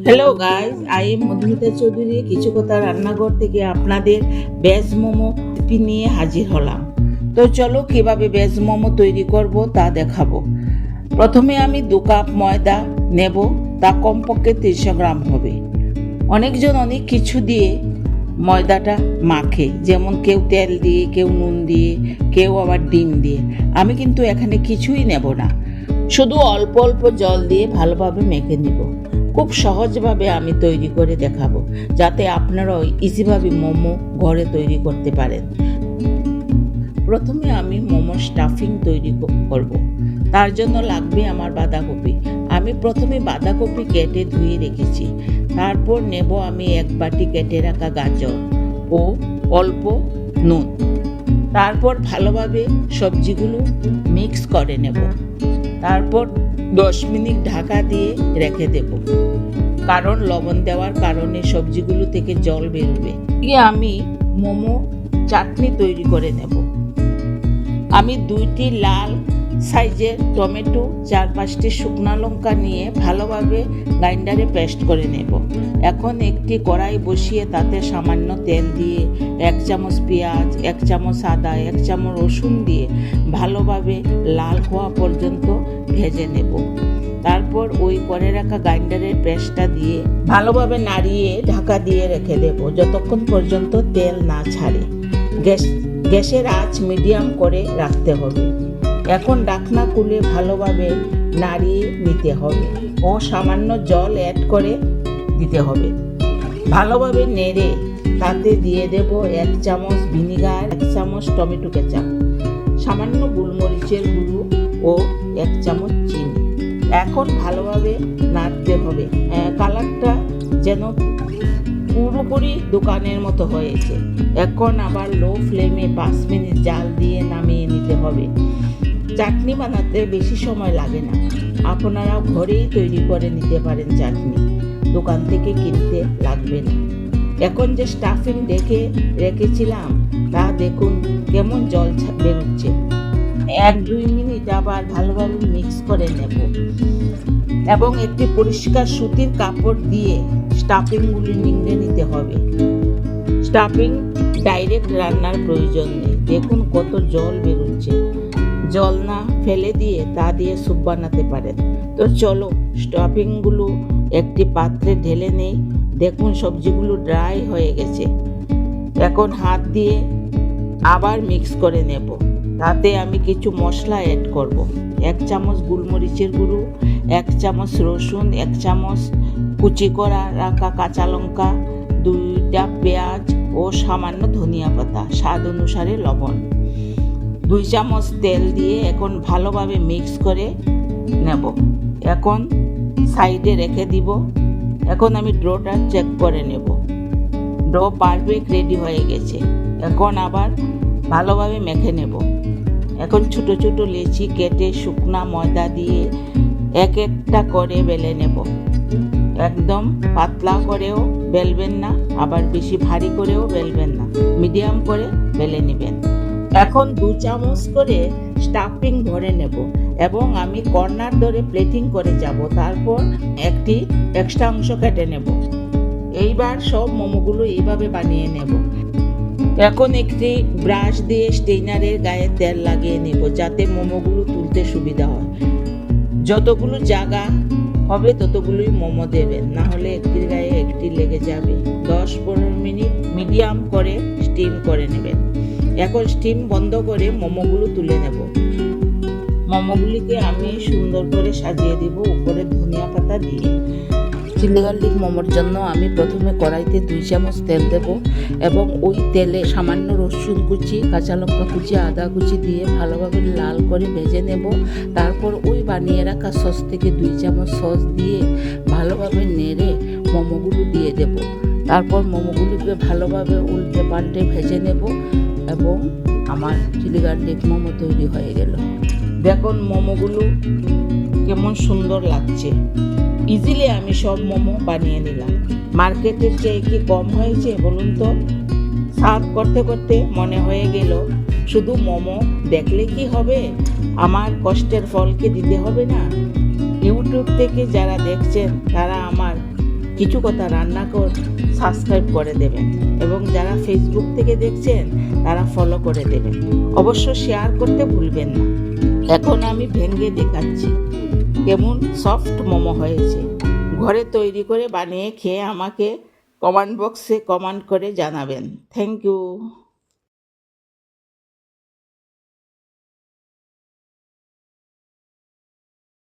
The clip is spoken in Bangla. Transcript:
Hello guys, I am Madhumita Chowdhury. কিছু কথা রান্নাঘর থেকে আপনাদের ভেজ মোমো রেসিপি নিয়ে হাজির হলাম। তো চলো কিভাবে ভেজ মোমো তৈরি করব তা দেখাবো। প্রথমে আমি 2 কাপ ময়দা নেব, তা কমপক্ষে 300 গ্রাম হবে। অনেকজন অনেক কিছু দিয়ে ময়দাটা মাখে, যেমন কেউ তেল দিয়ে, কেউ নুন দিয়ে, কেউ আবার ডিম দিয়ে। আমি কিন্তু এখানে কিছুই নেব না, শুধু অল্প অল্প জল দিয়ে ভালোভাবে মেখে নিব। খুব সহজভাবে আমি তৈরি করে দেখাবো, যাতে আপনারাও ইজিভাবে মোমো ঘরে তৈরি করতে পারেন। প্রথমে আমি মোমো স্টাফিং তৈরি করব। তার জন্য লাগবে আমার বাঁধাকপি। আমি প্রথমে বাঁধাকপি কেটে ধুয়ে রেখেছি। তারপর নেব আমি 1 বাটি কেটে রাখা গাজর ও অল্প নুন। তারপর ভালোভাবে সবজিগুলো মিক্স করে নেব। তারপর 10 মিনিট ঢাকা দিয়ে রেখে দেব, কারণ লবণ দেওয়ার কারণে সবজিগুলো থেকে জল বেরোবে। আমি মোমো চাটনি তৈরি করে নেব। আমি 2টি লাল সাইজের টমেটো, 4-5টি শুকনো লঙ্কা নিয়ে ভালোভাবে গ্রাইন্ডারে পেস্ট করে নেব। এখন একটি কড়াই বসিয়ে তাতে সামান্য তেল দিয়ে 1 চামচ পেঁয়াজ, 1 চামচ আদা, 1 চামচ রসুন দিয়ে ভালোভাবে লাল হওয়া পর্যন্ত ভেজে নেব। তারপর ওই করে রাখা গ্রাইন্ডারের পেস্টটা দিয়ে ভালোভাবে নাড়িয়ে ঢাকা দিয়ে রেখে দেব, যতক্ষণ পর্যন্ত তেল না ছাড়ে। গ্যাসের আঁচ মিডিয়াম করে রাখতে হবে। এখন ঢাকনা খুলে ভালোভাবে নাড়িয়ে নিতে হবে ও সামান্য জল অ্যাড করে দিতে হবে। ভালোভাবে নেড়ে তাতে দিয়ে দেব 1 চামচ ভিনিগার, 1 চামচ টমেটো কেচাপ, সামান্য গোলমরিচের গুঁড়ো ও 1 চামচ চিনি। এখন ভালোভাবে নাড়তে হবে। কালারটা যেন পুরোপুরি দোকানের মতো হয়েছে। এখন আবার লো ফ্লেমে 5 মিনিট জাল দিয়ে নামিয়ে নিতে হবে। চাটনি বানাতে বেশি সময় লাগে না, আপনারা ঘরেই তৈরি করে নিতে পারেন। চাটনি দোকান থেকে কিনতে লাগবে না। এখন যে স্টাফিং রেখেছিলাম তা দেখুন কেমন জল বেরোচ্ছে। 1-2 মিনিট আবার ভালোভাবে মিক্স করে নেব এবং একটি পরিষ্কার সুতির কাপড় দিয়ে স্টাফিংগুলি নিংড়ে নিতে হবে। স্টাফিং ডাইরেক্ট রান্নার প্রয়োজন নেই। দেখুন কত জল বেরোচ্ছে। জল না ফেলে দিয়ে তা দিয়ে স্যুপ বানাতে পারেন। তো চলো স্টাফিংগুলো একটি পাত্রে ঢেলে নেই। দেখুন সবজিগুলো ড্রাই হয়ে গেছে। এখন হাত দিয়ে আবার মিক্স করে নেব। তাতে আমি কিছু মশলা অ্যাড করব। 1 চামচ গোলমরিচের গুঁড়ো, 1 চামচ রসুন, 1 চামচ কুচি করা রাখা কাঁচা লঙ্কা, 2টা পেঁয়াজ ও সামান্য ধনিয়া পাতা, স্বাদ অনুসারে লবণ, 2 চামচ তেল দিয়ে এখন ভালোভাবে মিক্স করে নেব। এখন সাইডে রেখে দিব। এখন আমি ডোটা চেক করে নেব। ডো পারফেক্ট রেডি হয়ে গেছে। এখন আবার ভালোভাবে মেখে নেব। এখন ছোট ছোট লেচি কেটে শুকনা ময়দা দিয়ে এক একটা করে বেলে নেব। একদম পাতলা করেও বেলবেন না, আবার বেশি ভারী করেও বেলবেন না, মিডিয়াম করে বেলে নেবেন। এখন 2 চামচ করে স্টাফিং ভরে নেব এবং আমি কর্নার ধরে প্লেটিং করে যাব। তারপর একটি এক্সট্রা অংশ কেটে নেব। এইবার সব মোমোগুলো এইভাবে বানিয়ে নেব। এখন একটি ব্রাশ দিয়ে স্টেইনারের গায়ে তেল লাগিয়ে নেব, যাতে মোমোগুলো তুলতে সুবিধা হয়। যতগুলো জায়গা হবে ততগুলোই মোমো দেবেন, না হলে একটির গায়ে একটি লেগে যাবে। 10-15 মিনিট মিডিয়াম করে স্টিম করে নেবেন। এখন স্টিম বন্ধ করে মোমোগুলো তুলে নেব। মোমোগুলিকে আমি সুন্দর করে সাজিয়ে দিব উপরে ধনিয়া পাতা দিয়ে। চিলি গার্লিক মোমোর জন্য আমি প্রথমে কড়াইতে 2 চামচ তেল দেব এবং ওই তেলে সামান্য রসুন কুচি, কাঁচা লঙ্কা কুচি, আদা কুচি দিয়ে ভালোভাবে লাল করে ভেজে নেব। তারপর ওই বানিয়ে রাখা সস থেকে 2 চামচ সস দিয়ে ভালোভাবে নেড়ে মোমোগুলো দিয়ে দেব। তারপর মোমোগুলোকে ভালোভাবে উল্টে পাল্টে ভেজে নেব এবং আমার চিলি গার্লিক মোমো তৈরি হয়ে গেল। দেখুন মোমোগুলো কেমন সুন্দর লাগছে। ইজিলি আমি সব মোমো বানিয়ে নিলাম। মার্কেটের চেয়ে কি কম হয়েছে বলুন তো? সার্ভ করতে করতে মনে হয়ে গেল শুধু মোমো দেখলে কি হবে, আমার কষ্টের ফল কি দিতে হবে না? ইউটিউব থেকে যারা দেখছেন তারা আমার কিছু কথা রান্না সাবস্ক্রাইব করে দেবেন এবং যারা ফেসবুক থেকে দেখছেন তারা ফলো করে দেবেন। অবশ্য শেয়ার করতে ভুলবেন না। এখন আমি ভেঙে দেখাচ্ছি কেমন সফট মোমো হয়েছে। ঘরে তৈরি করে বানিয়ে খেয়ে আমাকে কমেন্ট বক্সে কমেন্ট করে জানাবেন। Thank you.